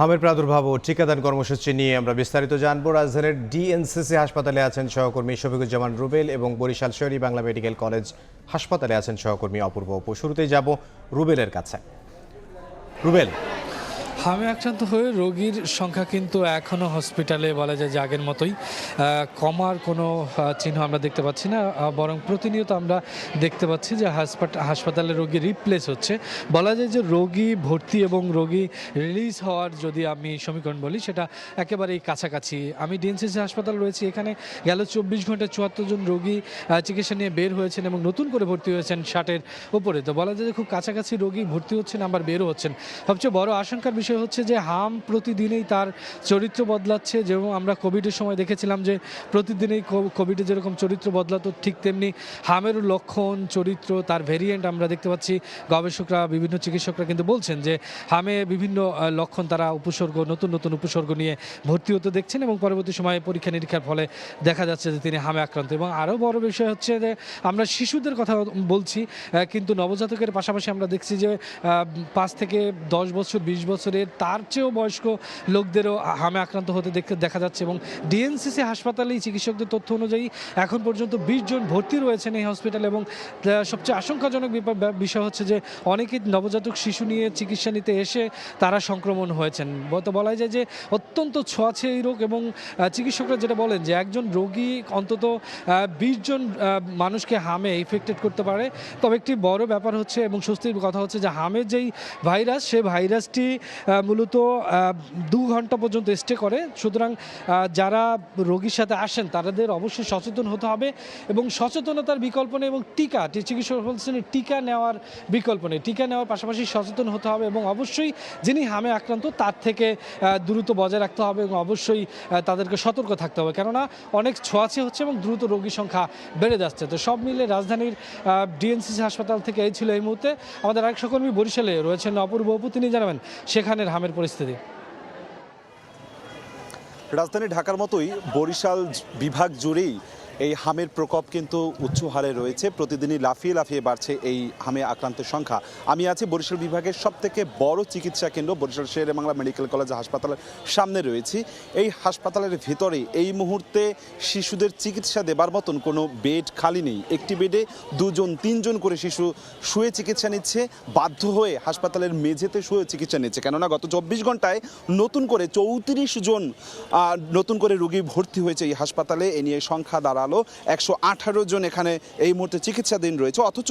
হামের প্রাদুর্ভাব ও টিকাদান কর্মসূচি নিয়ে আমরা বিস্তারিত জানবো। রাজধানীর ডিএনসিসি হাসপাতালে আছেন সহকর্মী শফিকুজ্জামান রুবেল এবং বরিশাল শের-ই বাংলা মেডিকেল কলেজ হাসপাতালে আছেন সহকর্মী অপূর্ব অপু। শুরুতেই যাব রুবেলের কাছে। রুবেল, হামে আক্রান্ত হয়ে রোগীর সংখ্যা কিন্তু এখনও হসপিটালে বলা যায় যে আগের মতোই, কমার কোনো চিহ্ন আমরা দেখতে পাচ্ছি না, বরং প্রতিনিয়ত আমরা দেখতে পাচ্ছি যে হাসপাতালে রোগী রিপ্লেস হচ্ছে। বলা যায় যে রোগী ভর্তি এবং রোগী রিলিজ হওয়ার যদি আমি সমীকরণ বলি সেটা একেবারেই কাছাকাছি। আমি ডিএনসিসি হাসপাতাল রয়েছি, এখানে গেল 24 ঘন্টায় 74 জন রোগী চিকিৎসা নিয়ে বের হয়েছেন এবং নতুন করে ভর্তি হয়েছেন 60-এর উপরে। তো বলা যায় যে খুব কাছাকাছি রোগী ভর্তি হচ্ছেন আবার বেরও হচ্ছেন। সবচেয়ে বড় আশঙ্কার বিষয় হচ্ছে যে হাম প্রতিদিনেই তার চরিত্র বদলাচ্ছে। যেমন আমরা কোভিডের সময় দেখেছিলাম যে প্রতিদিনেই কোভিডে যেরকম চরিত্র বদলাতো, ঠিক তেমনি হামেরও লক্ষণ, চরিত্র, তার ভেরিয়েন্ট আমরা দেখতে পাচ্ছি। গবেষকরা, বিভিন্ন চিকিৎসকরা কিন্তু বলছেন যে হামে বিভিন্ন লক্ষণ, তারা উপসর্গ, নতুন নতুন উপসর্গ নিয়ে ভর্তি হতে দেখছেন এবং পরবর্তী সময়ে পরীক্ষা নিরীক্ষার ফলে দেখা যাচ্ছে যে তিনি হামে আক্রান্ত। এবং আরও বড় বিষয় হচ্ছে যে আমরা শিশুদের কথা বলছি, কিন্তু নবজাতকের পাশাপাশি আমরা দেখছি যে 5 থেকে 10 বছর, 20 বছরের তার চেয়েও বয়স্ক লোকদেরও হামে আক্রান্ত হতে দেখা যাচ্ছে। এবং ডিএনসিসি হাসপাতালেই চিকিৎসকদের তথ্য অনুযায়ী এখন পর্যন্ত 20 জন ভর্তি রয়েছেন এই হসপিটালে। এবং সবচেয়ে আশঙ্কাজনক বিষয় হচ্ছে যে অনেকেই নবজাতক শিশু নিয়ে চিকিৎসা নিতে এসে তারা সংক্রমণ হয়েছেন। তো বলা যায় যে অত্যন্ত ছোঁয়াছে এই রোগ। এবং চিকিৎসকরা যেটা বলেন যে একজন রোগী অন্তত 20 জন মানুষকে হামে ইফেক্টেড করতে পারে। তবে একটি বড় ব্যাপার হচ্ছে এবং স্বস্তির কথা হচ্ছে যে হামের যেই ভাইরাস, সেই ভাইরাসটি মূলত 2 ঘন্টা পর্যন্ত স্টে করে। সুতরাং যারা রোগীর সাথে আসেন তাদের অবশ্যই সচেতন হতে হবে এবং সচেতনতার বিকল্প নেই। এবং চিকিৎসক বলছেন টিকা নেওয়ার বিকল্প নেই, টিকা নেওয়ার পাশাপাশি সচেতন হতে হবে এবং অবশ্যই যিনি হামে আক্রান্ত তার থেকে দ্রুত বজায় রাখতে হবে এবং অবশ্যই তাদেরকে সতর্ক থাকতে হবে, কেননা অনেক ছোঁয়াচে হচ্ছে এবং দ্রুত রোগীর সংখ্যা বেড়ে যাচ্ছে। তো সব মিলে রাজধানীর ডিএনসিসি হাসপাতাল থেকে এই ছিল এই মুহূর্তে। আমাদের আরেক সহকর্মী বরিশালে রয়েছেন অপূর্ব অপু, তিনি জানাবেন সেখানের হামের পরিস্থিতি। রাজধানী ঢাকার মতোই বরিশাল বিভাগ জুড়েই এই হামের প্রকোপ কিন্তু উচ্চ হারে রয়েছে। প্রতিদিনই লাফিয়ে লাফিয়ে বাড়ছে এই হামে আক্রান্তের সংখ্যা। আমি আছি বরিশাল বিভাগের সবথেকে বড় চিকিৎসা কেন্দ্র বরিশাল শের-ই-বাংলা মেডিকেল কলেজ হাসপাতালের সামনে রয়েছি। এই হাসপাতালের ভিতরে এই মুহূর্তে শিশুদের চিকিৎসা দেবার মতন কোনো বেড খালি নেই। একটি বেডে 2 জন 3 জন করে শিশু শুয়ে চিকিৎসা নিচ্ছে, বাধ্য হয়ে হাসপাতালের মেঝেতে শুয়ে চিকিৎসা নিচ্ছে, কেননা গত 24 ঘন্টায় নতুন করে 34 জন নতুন করে রোগী ভর্তি হয়েছে এই হাসপাতালে। এ নিয়ে সংখ্যা দাঁড়ালো 118 জন এখানে এই মুহূর্তে চিকিৎসাধীন রয়েছে, অথচ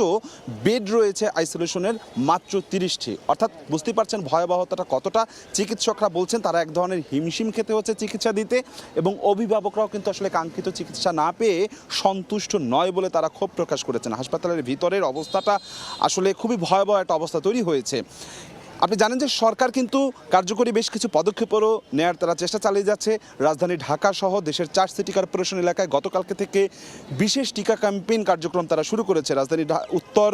বেড রয়েছে আইসোলেশনের মাত্র 30টি। অর্থাৎ বুঝতেই পারছেন ভয়াবহতাটা কতটা। চিকিৎসকরা বলছেন তারা এক ধরনের হিমশিম খেতে হচ্ছে চিকিৎসা দিতে এবং অভিভাবকরাও কিন্তু আসলে কাঙ্ক্ষিত চিকিৎসা না পেয়ে সন্তুষ্ট নয় বলে তারা ক্ষোভ প্রকাশ করেছেন। হাসপাতালের ভিতরের অবস্থাটা আসলে খুবই ভয়াবহ একটা অবস্থা তৈরি হয়েছে। আপনি জানেন যে সরকার কিন্তু কার্যকরী বেশ কিছু পদক্ষেপও নেওয়ার তারা চেষ্টা চালিয়ে যাচ্ছে। রাজধানী ঢাকা সহ দেশের 4 সিটি কর্পোরেশন এলাকায় গতকালকে থেকে বিশেষ টিকা ক্যাম্পেইন কার্যক্রম তারা শুরু করেছে। রাজধানী উত্তর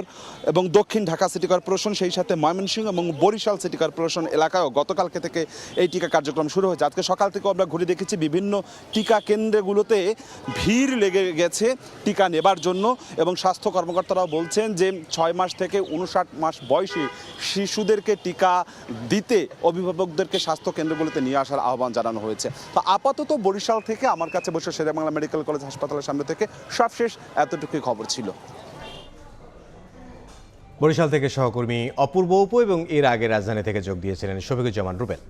এবং দক্ষিণ ঢাকা সিটি কর্পোরেশন, সেই সাথে ময়মনসিংহ এবং বরিশাল সিটি কর্পোরেশন এলাকায়ও গতকালকে থেকে এই টিকা কার্যক্রম শুরু হয়েছে। আজকে সকাল থেকেও আমরা ঘুরে দেখেছি বিভিন্ন টিকা কেন্দ্রগুলোতে ভিড় লেগে গেছে টিকা নেবার জন্য এবং স্বাস্থ্য কর্মকর্তারাও বলছেন যে 6 মাস থেকে 59 মাস বয়সী শিশুদেরকে টিকা দিতে অভিভাবকদেরকে স্বাস্থ্য কেন্দ্রগুলোতে নিয়ে আসার আহ্বান জানানো হয়েছে। তো আপাতত বরিশাল থেকে আমার কাছে বরিশাল শের-ই-বাংলা মেডিকেল কলেজ হাসপাতালের সামনে থেকে সবশেষ এতটুকুই খবর ছিল। বরিশাল থেকে সহকর্মী অপূর্ব অপু এবং এর আগে রাজধানী থেকে যোগ দিয়েছিলেন শফিকুজ্জামান রুবেল।